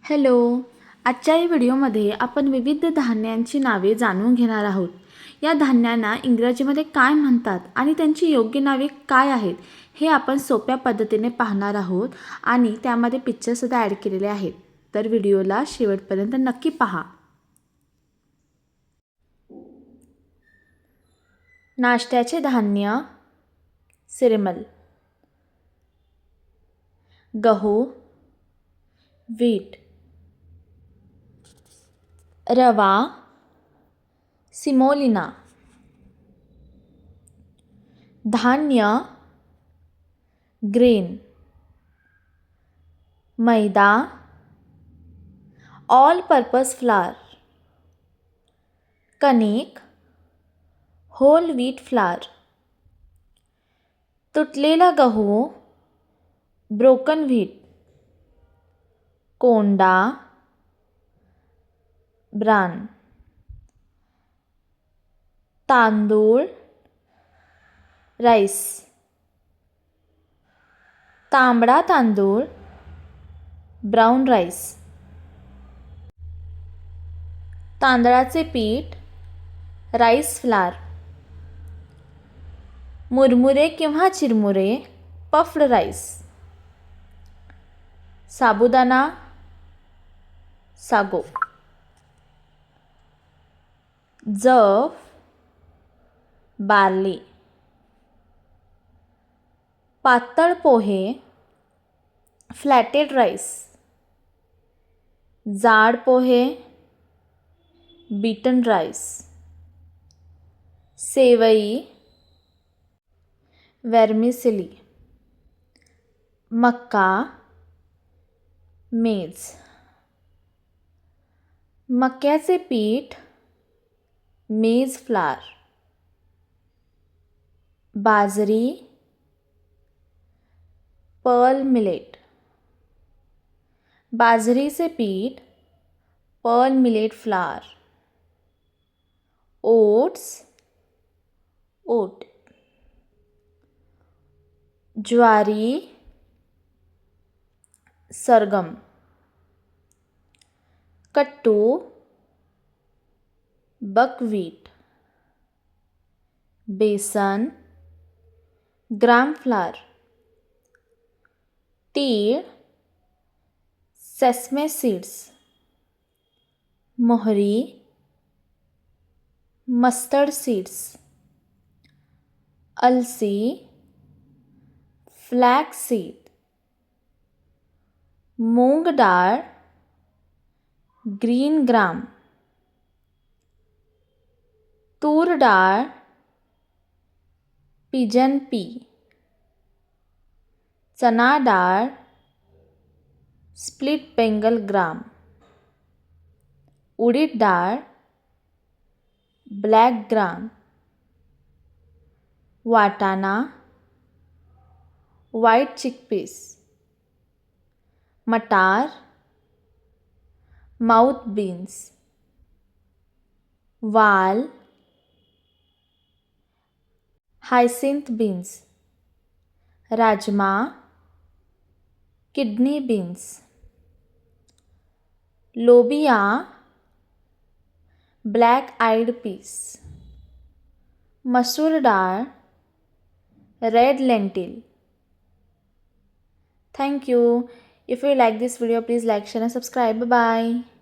Hello. आजच्या या व्हिडिओमध्ये आपण विविध धान्यांची नावे जाणून घेणार आहोत. या धान्यांना इंग्रजीमध्ये काय म्हणतात आणि त्यांची योग्य नावे काय आहेत हे आपण सोप्या पद्धतीने पाहणार आहोत आणि त्यामध्ये पिक्चरसुद्धा ॲड केलेले आहेत. तर व्हिडिओला शेवटपर्यंत नक्की पहा. नाश्त्याचे धान्य सिरिमल, गहू, व्हीट, रवा, सिमोलिना, धान्य ग्रेन, मैदा ऑल पर्पज फ्लावर, कणिक होल व्हीट फ्लावर, तुटलेला गहू ब्रोकन व्हीट, कोंडा ब्रान, तांदूळ राईस, तांबडा तांदूळ ब्राऊन राईस, तांदळाचे पीठ राईस फ्लावर, मुरमुरे किंवा चिरमुरे पफ्ड राईस, साबुदाणा सागो, जव बार्ली, पातळ पोहे फ्लॅटेड राईस, जाड पोहे बीटन राईस, सेवई वर्मिसेली, मक्का मेज, मक्याचे पीठ मेज फ्लावर, बाजरी पर्ल मिलेट, बाजरीचे पीठ पर्ल मिलेट फ्लावर, ओट्स ओट, ज्वारी सरगम, कट्टू बकव्हीट, बेसन ग्राम फ्लावर, तीळ सेसमे सीड्स, मोहरी मस्टर्ड सीड्स, अलसी फ्लॅक्स सीड, मूग डाळ ग्रीन ग्राम, तूर डाळ पिजन पी, चना डाळ स्प्लिट बेंगल ग्राम, उडीद डाळ ब्लॅक ग्राम, वाटाणा व्हाईट चिकपीस, मटार माउथ बीन्स, वाल hyacinth beans, rajma kidney beans, लोबिया ब्लॅक आईड पीस, मसूर डाळ red lentil. Thank you. If you like this video, please like, share and subscribe. Bye bye.